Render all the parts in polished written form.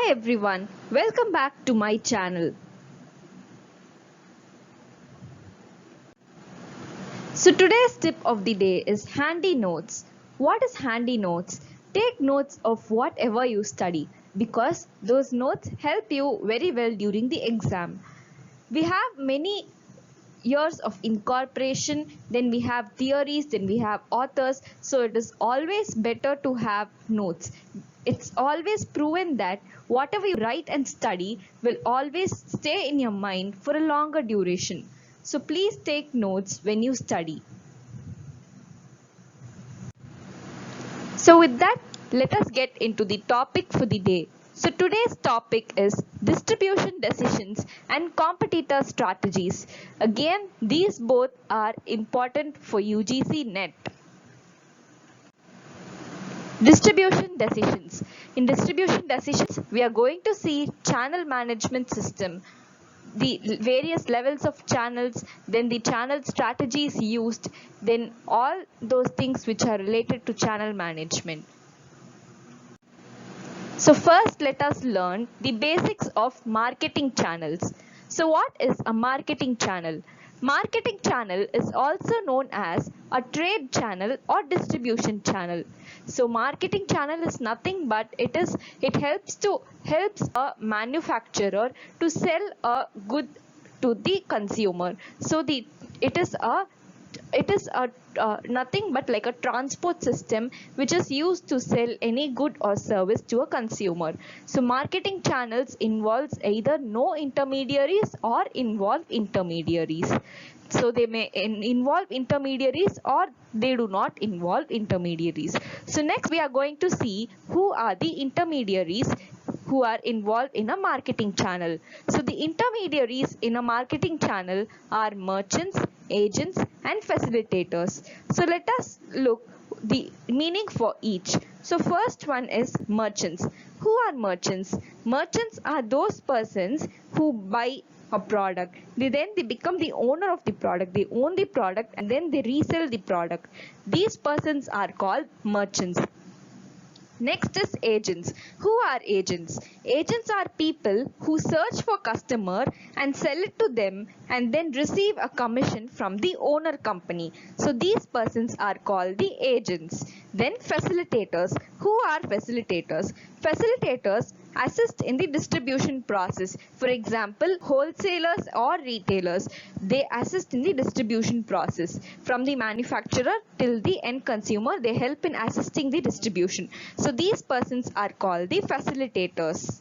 Hi everyone, welcome back to my channel. So today's tip of the day is handy notes. What is handy notes? Take notes of whatever you study because those notes help you very well during the exam. We have many years of incorporation, then we have theories, then we have authors, so it is always better to have notes. It's always proven that whatever you write and study will always stay in your mind for a longer duration. So please take notes when you study. So with that, let us get into the topic for the day. So today's topic is distribution decisions and competitor strategies. Again, these both are important for UGC NET. Distribution decisions. In distribution decisions, we are going to see channel management system, the various levels of channels, then the channel strategies used, then all those things which are related to channel management. So first let us learn the basics of marketing channels. So what is a marketing channel? Marketing channel is also known as a trade channel or distribution channel. So marketing channel is nothing but it helps a manufacturer to sell a good to the consumer. So it is a nothing but like a transport system which is used to sell any good or service to a consumer. So marketing channels involves either no intermediaries or involve intermediaries. So they may involve intermediaries or they do not involve intermediaries. So next we are going to see who are the intermediaries who are involved in a marketing channel. So the intermediaries in a marketing channel are merchants, agents and facilitators. So let us look the meaning for each. So first one is merchants. Who are merchants? Merchants are those persons who buy a product. They become the owner of the product. They own the product and then they resell the product. These persons are called merchants. Next is agents. Who are agents? Agents are people who search for customer and sell it to them and then receive a commission from the owner company. So these persons are called the agents. Then facilitators. Who are facilitators? Facilitators assist in the distribution process. For example, wholesalers or retailers, they assist in the distribution process. From the manufacturer till the end consumer, they help in assisting the distribution. So these persons are called the facilitators.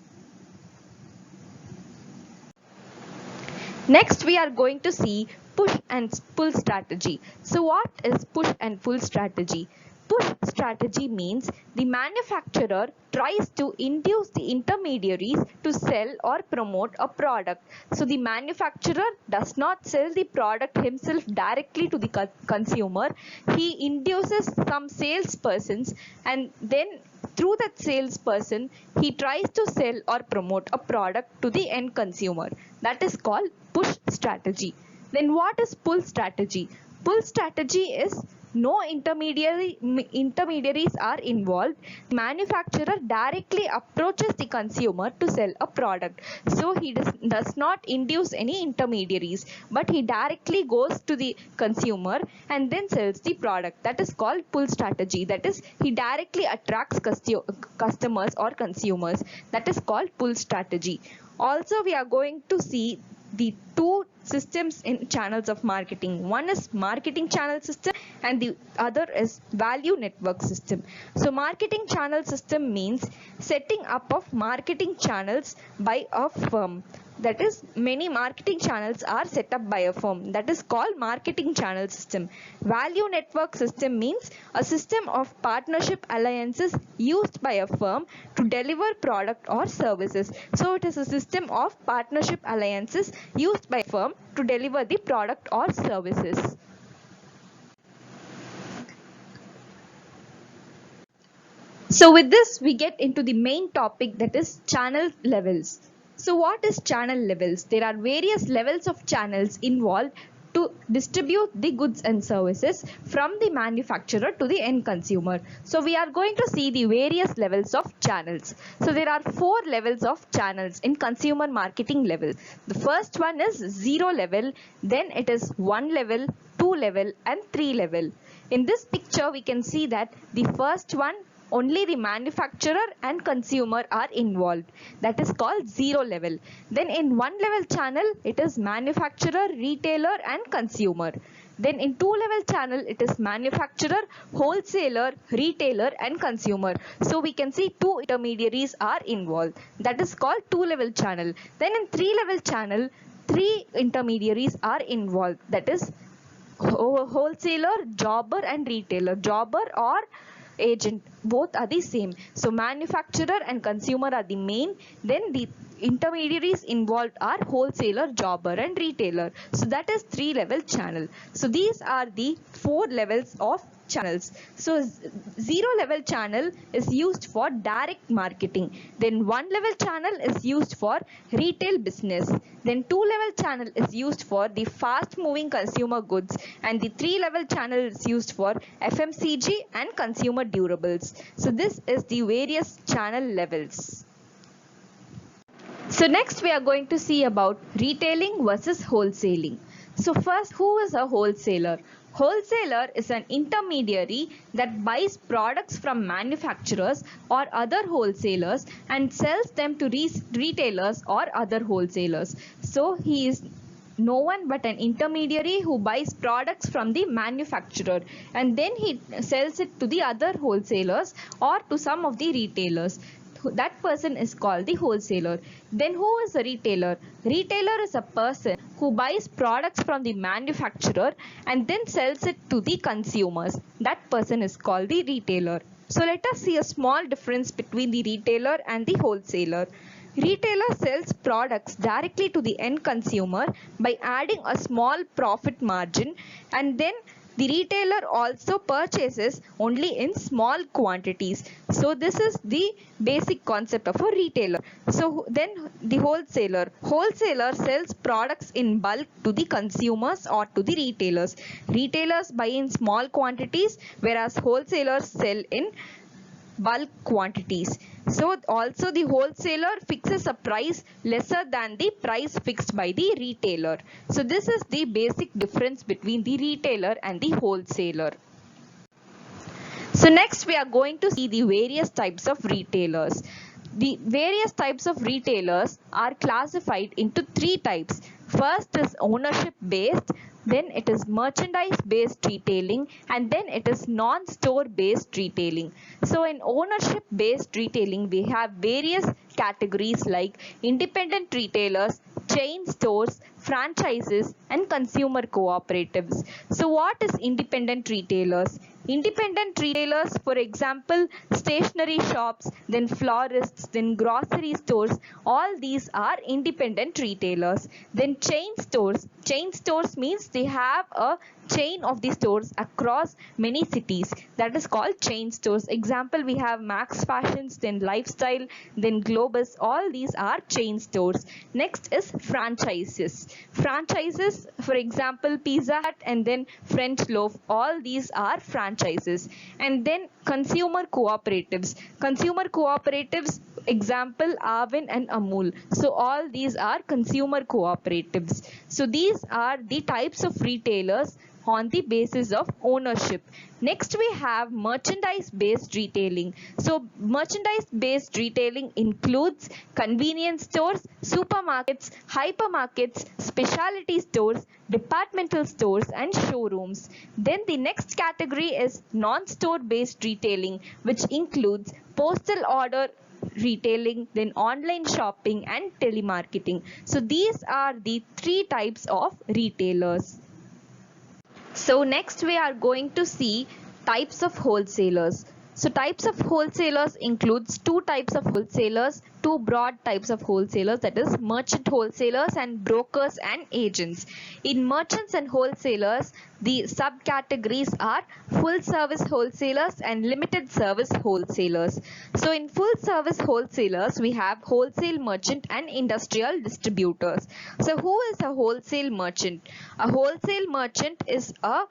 Next we are going to see push and pull strategy. So what is push and pull strategy? Push strategy means the manufacturer tries to induce the intermediaries to sell or promote a product. So the manufacturer does not sell the product himself directly to the consumer. He induces some salespersons and then through that salesperson, he tries to sell or promote a product to the end consumer. That is called push strategy. Then what is pull strategy? Pull strategy is no intermediaries are involved. The manufacturer directly approaches the consumer to sell a product. So he does not induce any intermediaries, but he directly goes to the consumer and then sells the product. That is called pull strategy. That is, he directly attracts customers or consumers. That is called pull strategy. Also, we are going to see the two systems in channels of marketing. One is marketing channel system and the other is value network system. So marketing channel system means setting up of marketing channels by a firm. That is, many marketing channels are set up by a firm. That is called marketing channel system. Value network system means a system of partnership alliances used by a firm to deliver product or services. So it is a system of partnership alliances used by a firm to deliver the product or services. So with this, we get into the main topic, that is channel levels. So what is channel levels? There are various levels of channels involved to distribute the goods and services from the manufacturer to the end consumer. So we are going to see the various levels of channels. So there are 4 levels of channels in consumer marketing level. The first one is 0 level, then it is 1 level, 2 level and 3 level. In this picture we can see that the first one, only the manufacturer and consumer are involved. That is called 0 level. Then in 1 level channel, it is manufacturer, retailer and consumer. Then in 2 level channel, it is manufacturer, wholesaler, retailer and consumer. So we can see 2 intermediaries are involved. That is called 2 level channel. Then in 3 level channel, 3 intermediaries are involved. That is wholesaler, jobber and retailer. Jobber or agent, both are the same. So manufacturer and consumer are the main, then the intermediaries involved are wholesaler, jobber and retailer. So that is 3 level channel. So these are the 4 levels of channels. So 0 level channel is used for direct marketing. Then 1 level channel is used for retail business. Then 2 level channel is used for the fast moving consumer goods, and the 3 level channel is used for FMCG and consumer durables. So this is the various channel levels. So next we are going to see about retailing versus wholesaling. So first, who is a wholesaler? Wholesaler is an intermediary that buys products from manufacturers or other wholesalers and sells them to retailers or other wholesalers. So he is no one but an intermediary who buys products from the manufacturer and then he sells it to the other wholesalers or to some of the retailers. That person is called the wholesaler. Then who is a retailer? Retailer is a person who buys products from the manufacturer and then sells it to the consumers. That person is called the retailer. So let us see a small difference between the retailer and the wholesaler. Retailer sells products directly to the end consumer by adding a small profit margin, and then the retailer also purchases only in small quantities. So this is the basic concept of a retailer. So then the wholesaler. Wholesaler sells products in bulk to the consumers or to the retailers. Retailers buy in small quantities, whereas wholesalers sell in bulk quantities. So also the wholesaler fixes a price lesser than the price fixed by the retailer. So this is the basic difference between the retailer and the wholesaler. So next we are going to see the various types of retailers. The various types of retailers are classified into 3 types. First is ownership based, then it is merchandise based retailing, and then it is non-store based retailing. So in ownership based retailing we have various categories like independent retailers, chain stores, franchises and consumer cooperatives. So what is independent retailers? Independent retailers, for example, stationery shops, then florists, then grocery stores, all these are independent retailers. Then chain stores. Chain stores means they have a chain of the stores across many cities. That is called chain stores. Example, we have Max Fashions, then Lifestyle, then Globus. All these are chain stores. Next is franchises. Franchises, for example, Pizza Hut and then French Loaf. All these are franchises. And then consumer cooperatives. Consumer cooperatives, example, Arvind and Amul. So all these are consumer cooperatives. So these are the types of retailers on the basis of ownership. Next we have merchandise based retailing. So merchandise based retailing includes convenience stores, supermarkets, hypermarkets, specialty stores, departmental stores and showrooms. Then the next category is non-store based retailing, which includes postal order retailing, then online shopping and telemarketing. So these are the 3 types of retailers. So next we are going to see types of wholesalers. So types of wholesalers includes two types of wholesalers, two broad types of wholesalers, that is merchant wholesalers and brokers and agents. In merchants and wholesalers, the subcategories are full service wholesalers and limited service wholesalers. So in full service wholesalers, we have wholesale merchant and industrial distributors. So who is a wholesale merchant? A wholesale merchant is a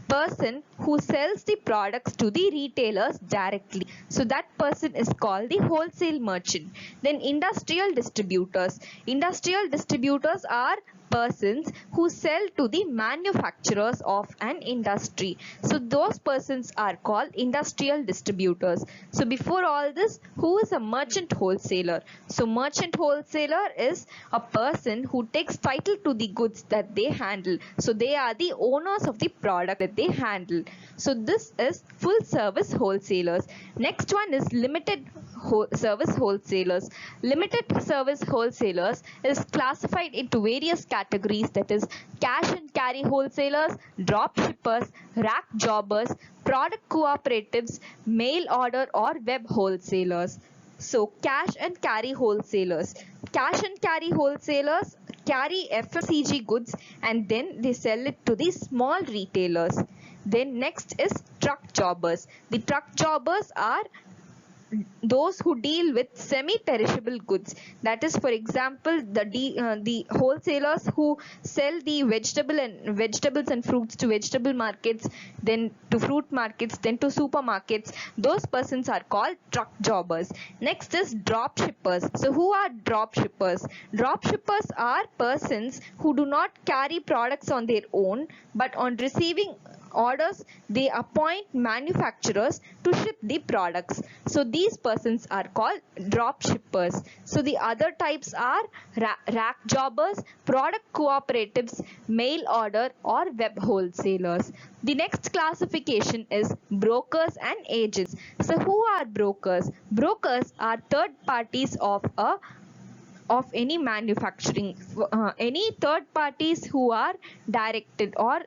person who sells the products to the retailers directly. So that person is called the wholesale merchant. Then industrial distributors. Industrial distributors are persons who sell to the manufacturers of an industry. So those persons are called industrial distributors. So before all this, who is a merchant wholesaler? So merchant wholesaler is a person who takes title to the goods that they handle. So they are the owners of the product that they handle. So this is full service wholesalers. Next one is limited service wholesalers. Limited service wholesalers is classified into various categories, that is cash and carry wholesalers, drop shippers, rack jobbers, product cooperatives, mail order or web wholesalers. So cash and carry wholesalers. Cash and carry wholesalers carry FMCG goods and then they sell it to the small retailers. Then next is truck jobbers. The truck jobbers are those who deal with semi-perishable goods. That is, for example, the wholesalers who sell the vegetables and fruits to vegetable markets, then to fruit markets, then to supermarkets. Those persons are called truck jobbers. Next is drop shippers. So who are drop shippers? Drop shippers are persons who do not carry products on their own, but on receiving orders they appoint manufacturers to ship the products. So these persons are called drop shippers. So the other types are rack jobbers, product cooperatives, mail order or web wholesalers. The next classification is brokers and agents. So who are brokers? Brokers are third parties of any manufacturing, any third parties who are directed, or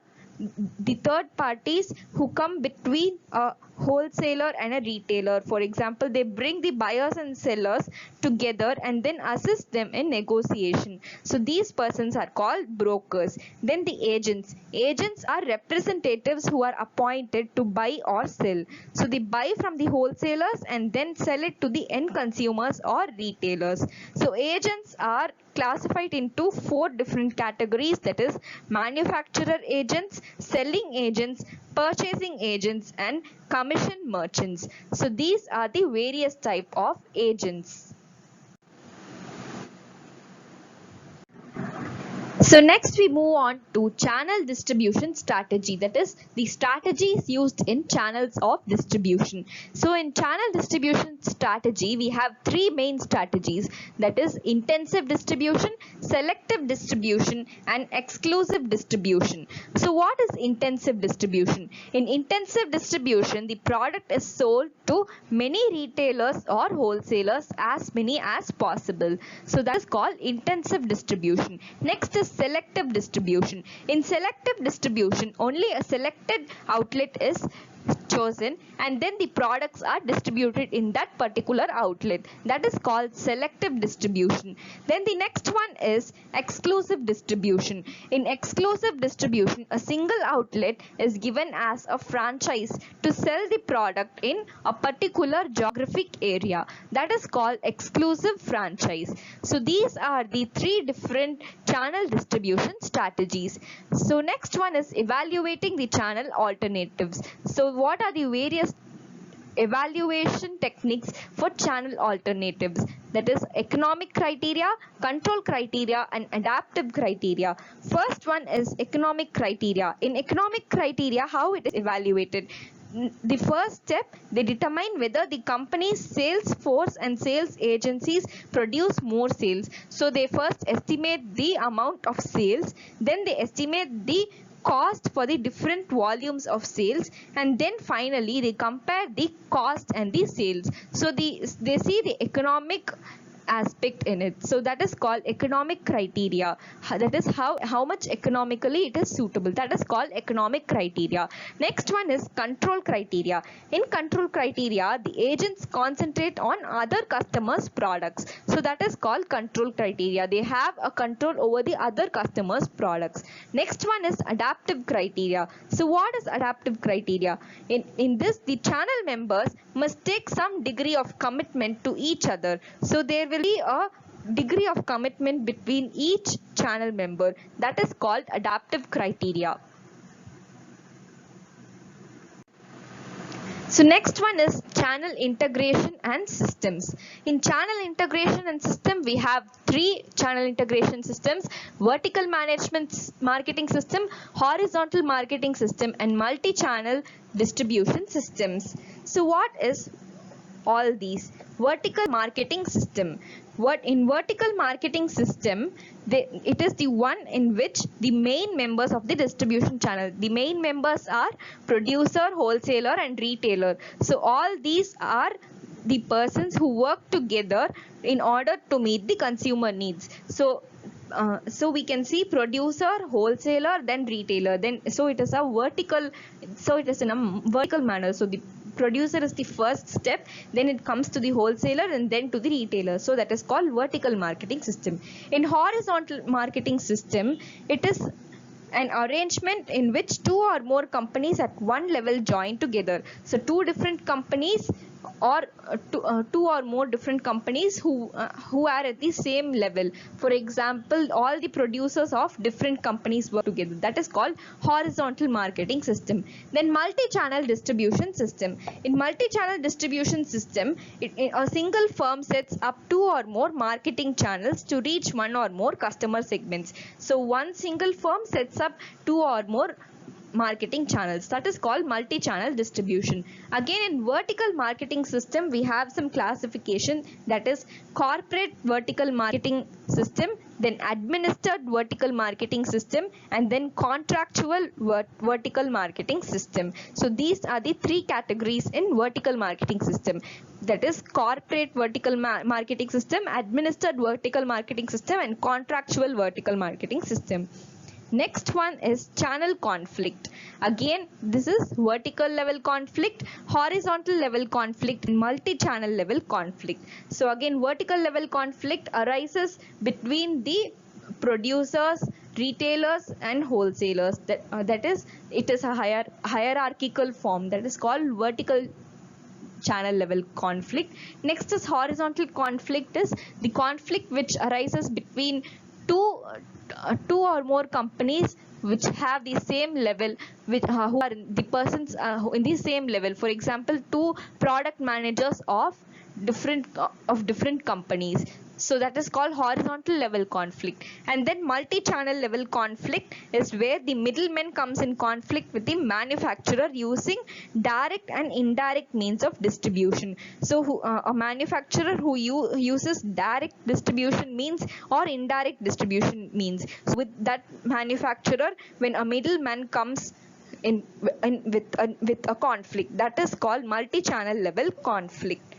the third parties who come between a wholesaler and a retailer. For example, they bring the buyers and sellers together and then assist them in negotiation. So these persons are called brokers. Then the agents. Agents are representatives who are appointed to buy or sell. So they buy from the wholesalers and then sell it to the end consumers or retailers. So agents are classified into four different categories, that is manufacturer agents, selling agents, purchasing agents and commission merchants. So these are the various type of agents. So next we move on to channel distribution strategy, that is the strategies used in channels of distribution. So in channel distribution strategy we have three main strategies, that is intensive distribution, selective distribution and exclusive distribution. So what is intensive distribution? In intensive distribution the product is sold to many retailers or wholesalers, as many as possible. So that is called intensive distribution. Next is selective distribution. In selective distribution, only a selected outlet is chosen and then the products are distributed in that particular outlet. That is called selective distribution. Then the next one is exclusive distribution. In exclusive distribution, a single outlet is given as a franchise to sell the product in a particular geographic area. That is called exclusive franchise. So these are the three different channel distribution strategies. So next one is evaluating the channel alternatives. So what are the various evaluation techniques for channel alternatives? That is economic criteria, control criteria and adaptive criteria. First one is economic criteria. In economic criteria, how it is evaluated? The first step, they determine whether the company's sales force and sales agencies produce more sales. So they first estimate the amount of sales, then they estimate the cost for the different volumes of sales, and then finally they compare the cost and the sales. So they see the economic aspect in it. So that is called economic criteria. That is how much economically it is suitable. That is called economic criteria. Next one is control criteria. In control criteria, the agents concentrate on other customers' products. So that is called control criteria. They have a control over the other customers' products. Next one is adaptive criteria. So what is adaptive criteria? In this, the channel members must take some degree of commitment to each other. So there will be a degree of commitment between each channel member. That is called adaptive criteria. So next one is channel integration and systems. In channel integration and system, we have three channel integration systems: vertical management marketing system, horizontal marketing system, and multi-channel distribution systems. So what is all these? Vertical marketing system. In vertical marketing system, it is the one in which the main members of the distribution channel, the main members are producer, wholesaler and retailer. So all these are the persons who work together in order to meet the consumer needs. So we can see producer, wholesaler, then retailer. So it is a vertical. So it is in a vertical manner. So the producer is the first step, then it comes to the wholesaler and then to the retailer. So that is called vertical marketing system. In horizontal marketing system, it is an arrangement in which two or more companies at one level join together. So two different companies or two or more different companies who are at the same level. For example, all the producers of different companies work together. That is called horizontal marketing system. Then multi-channel distribution system. In multi-channel distribution system, a single firm sets up two or more marketing channels to reach one or more customer segments. So one single firm sets up two or more marketing channels. That is called multi-channel distribution. Again, in vertical marketing system, we have some classification, that is corporate vertical marketing system, then administered vertical marketing system, and then contractual vertical marketing system. So these are the three categories in vertical marketing system. That is corporate vertical marketing system, administered vertical marketing system, and contractual vertical marketing system. Next one is channel conflict. Again, this is vertical level conflict, horizontal level conflict, and multi-channel level conflict. So again, vertical level conflict arises between the producers, retailers and wholesalers. That is, it is a hierarchical form. That is called vertical channel level conflict. Next is horizontal conflict, is the conflict which arises between two or more companies which have the same level, who are the persons in the same level. For example, two product managers of different companies. So that is called horizontal level conflict. And then multi-channel level conflict is where the middleman comes in conflict with the manufacturer using direct and indirect means of distribution. So a manufacturer who uses direct distribution means or indirect distribution means. So with that manufacturer, when a middleman comes with a conflict, that is called multi-channel level conflict.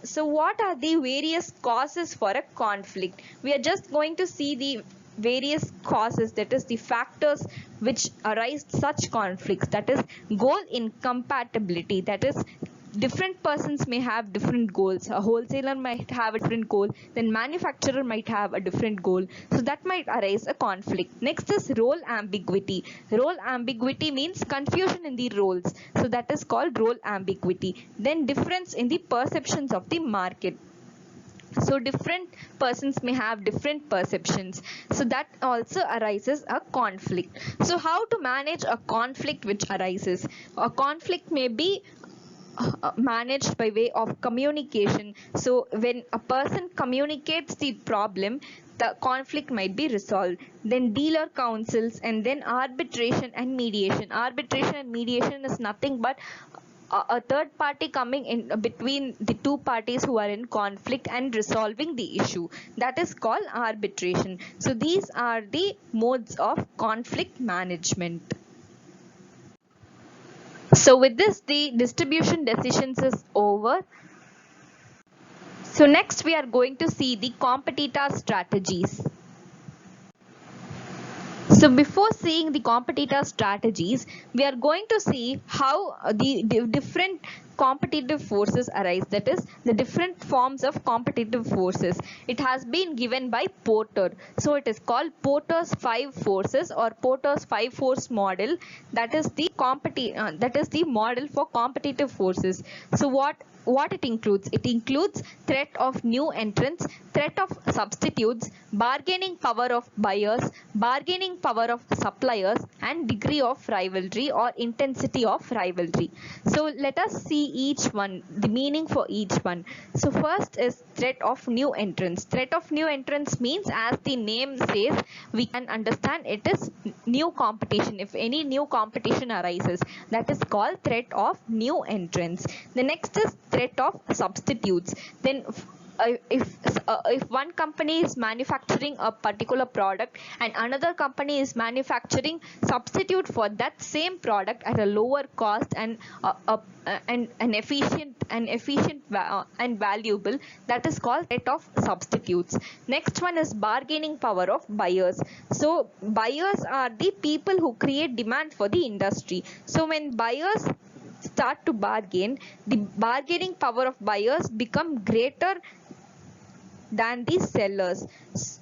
So what are the various causes for a conflict? We are just going to see the various causes, that is the factors which arise such conflicts. That is goal incompatibility. That is, different persons may have different goals. A wholesaler might have a different goal, then manufacturer might have a different goal. So that might arise a conflict. Next is role ambiguity. Role ambiguity means confusion in the roles. So that is called role ambiguity. Then difference in the perceptions of the market. So different persons may have different perceptions. So that also arises a conflict. So how to manage a conflict which arises? A conflict may be managed by way of communication. So when a person communicates the problem, the conflict might be resolved. Then dealer councils, and then arbitration and mediation. Arbitration and mediation is nothing but a third party coming in between the two parties who are in conflict and resolving the issue. That is called arbitration. So these are the modes of conflict management. So with this, the distribution decisions is over. So next we are going to see the competitor strategies. So before seeing the competitor strategies, we are going to see how the different competitive forces arise, that is the different forms of competitive forces. It has been given by Porter. So it is called Porter's 5 forces or Porter's 5 force model. That is the model for competitive forces. So what it includes? It includes threat of new entrants, threat of substitutes, bargaining power of buyers, bargaining power of suppliers, and degree of rivalry or intensity of rivalry. So let us see each one, the meaning for each one. So first is threat of new entrants. Threat of new entrants means, as the name says, we can understand it is new competition. If any new competition arises, that is called threat of new entrants. The next is threat of substitutes. Then if one company is manufacturing a particular product and another company is manufacturing substitute for that same product at a lower cost and an efficient and valuable, that is called threat of substitutes. Next one is bargaining power of buyers. So buyers are the people who create demand for the industry. So when buyers start to bargain, the bargaining power of buyers become greater than the sellers.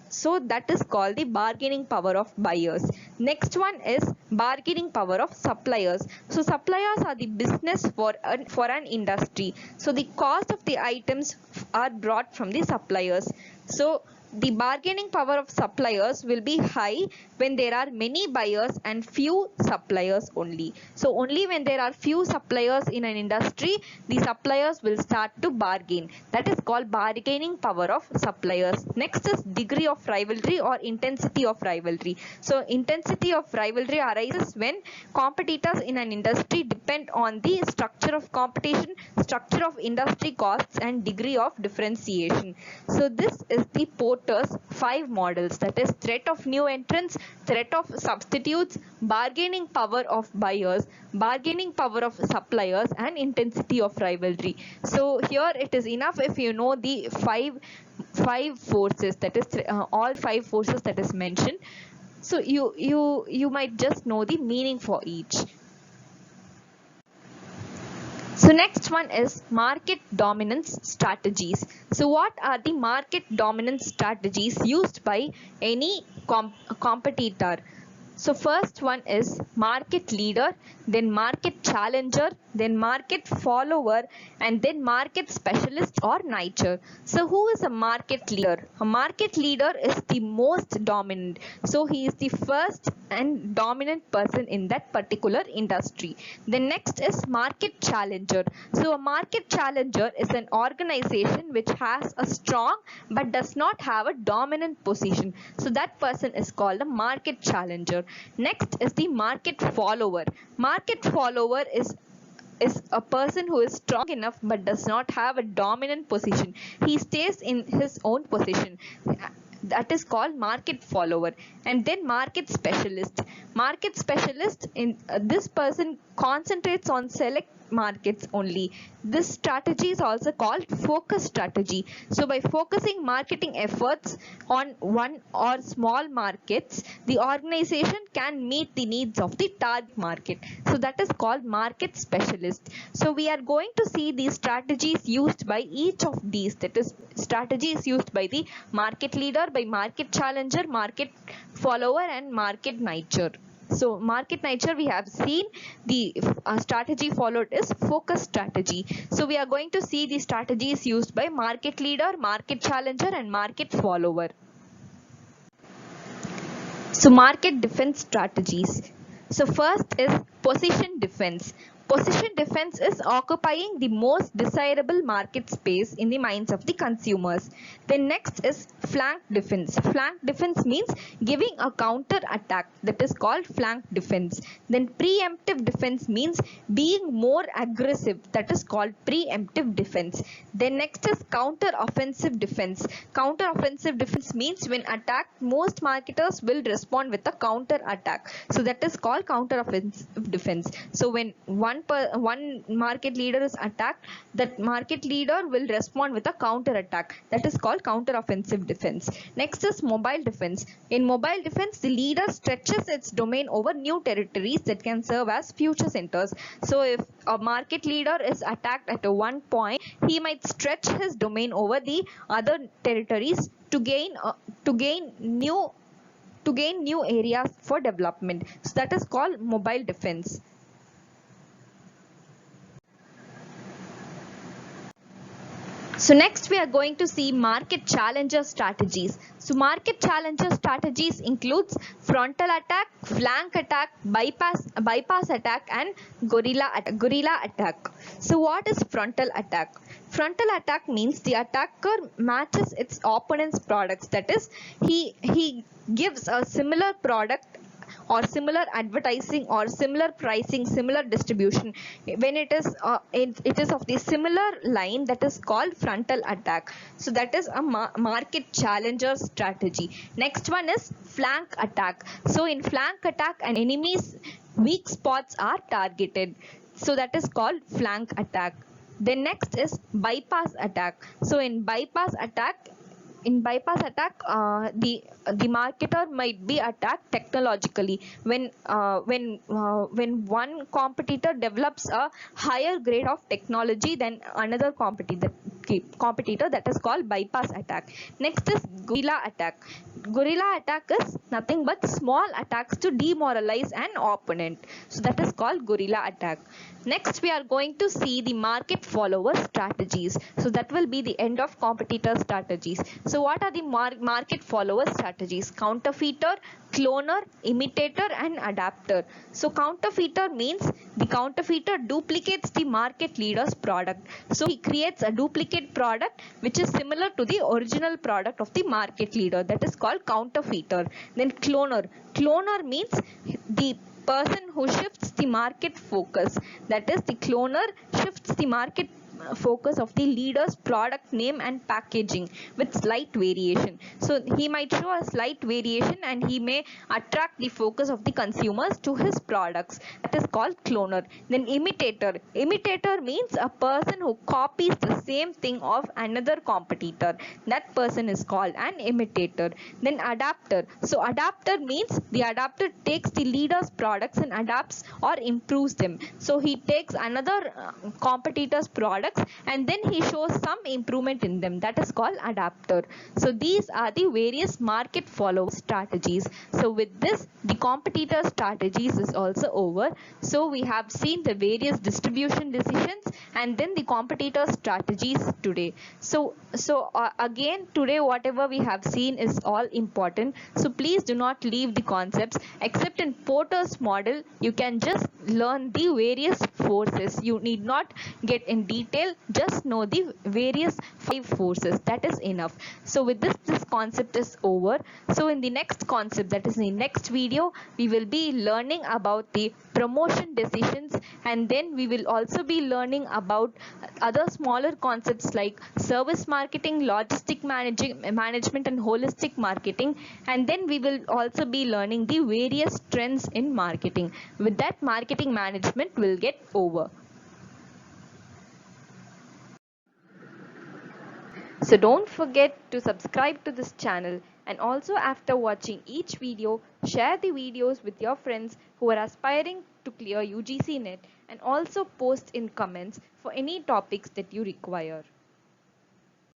So that is called the bargaining power of buyers. Next one is bargaining power of suppliers. So suppliers are the business for an industry. So the cost of the items are brought from the suppliers. So the bargaining power of suppliers will be high when there are many buyers and few suppliers only. So only when there are few suppliers in an industry, the suppliers will start to bargain. That is called bargaining power of suppliers. Next is degree of rivalry or intensity of rivalry. So intensity of rivalry arises when competitors in an industry depend on the structure of competition, structure of industry costs, and degree of differentiation. So this is the Porter's 5 models, that is threat of new entrants, threat of substitutes, bargaining power of buyers, bargaining power of suppliers, and intensity of rivalry. So here it is enough if you know the five forces, that is all 5 forces that is mentioned. So you might just know the meaning for each. So next one is market dominance strategies. So what are the market dominance strategies used by any competitor? So first one is market leader, then market challenger, then market follower, and then market specialist or nicher. So who is a market leader? A market leader is the most dominant. So he is the first and dominant person in that particular industry. The next is market challenger. So a market challenger is an organization which has a strong but does not have a dominant position. So that person is called a market challenger. Next is the market follower. Market follower is a person who is strong enough but does not have a dominant position. He stays in his own position. That is called market follower. And then market specialist. Market specialist, in this person concentrates on select markets only. This strategy is also called focus strategy. So by focusing marketing efforts on one or small markets, the organization can meet the needs of the target market. So that is called market specialist. So we are going to see the strategies used by each of these, that is strategies used by the market leader, by market challenger, market follower, and market nicher. So market nicher, we have seen the strategy followed is focus strategy. So we are going to see the strategies used by market leader, market challenger, and market follower. So market defense strategies. So first is position defense. Position defense is occupying the most desirable market space in the minds of the consumers. Then next is flank defense. Flank defense means giving a counter attack, that is called flank defense. Then preemptive defense means being more aggressive, that is called preemptive defense. Then next is counter offensive defense. Counter offensive defense means when attacked, most marketers will respond with a counter attack. So that is called counter offensive defense. So when one one market leader is attacked, that market leader will respond with a counter attack. That is called counter offensive defense. Next is mobile defense. In mobile defense, the leader stretches its domain over new territories that can serve as future centers. So if a market leader is attacked at a one point, he might stretch his domain over the other territories to gain new areas for development. So that is called mobile defense. So next we are going to see market challenger strategies. So market challenger strategies includes frontal attack, flank attack, bypass attack and guerrilla attack. So what is frontal attack? Frontal attack means the attacker matches its opponent's products. That is, he gives a similar product or similar advertising or similar pricing, similar distribution. When it is of the similar line, that is called frontal attack. So that is a market challenger strategy. Next one is flank attack. So in flank attack, an enemy's weak spots are targeted. So that is called flank attack. Then next is bypass attack. So in bypass attack, the marketer might be attacked technologically when one competitor develops a higher grade of technology than another competitor, that is called bypass attack. Next is guerrilla attack. Guerrilla attack is nothing but small attacks to demoralize an opponent. So that is called guerrilla attack. Next we are going to see the market follower strategies. So that will be the end of competitor strategies. So what are the market follower strategies? Counterfeiter, cloner, imitator and adapter. So counterfeiter means the counterfeiter duplicates the market leader's product. So he creates a duplicate product which is similar to the original product of the market leader. That is called counterfeiter. Then cloner. Cloner means the person who shifts the market focus. That is, the cloner shifts the market focus of the leader's product name and packaging with slight variation. So he might show a slight variation and he may attract the focus of the consumers to his products. That is called cloner. Then imitator. Imitator means a person who copies the same thing of another competitor. That person is called an imitator. Then adapter. So adapter means the adapter takes the leader's products and adapts or improves them. So he takes another competitor's product and then he shows some improvement in them. That is called adapter. So these are the various market follower strategies. So with this, the competitor strategies is also over. So we have seen the various distribution decisions and then the competitor strategies today. So again today whatever we have seen is all important. So please do not leave the concepts. Except in Porter's model, you can just learn the various forces. You need not get in detail, just know the various 5 forces. That is enough. So with this concept is over. So in the next concept, that is in the next video, we will be learning about the promotion decisions, and then we will also be learning about other smaller concepts like service marketing, logistic management and holistic marketing, and then we will also be learning the various trends in marketing. With that, marketing management will get over. So don't forget to subscribe to this channel, and also after watching each video, share the videos with your friends who are aspiring to clear UGC NET, and also post in comments for any topics that you require.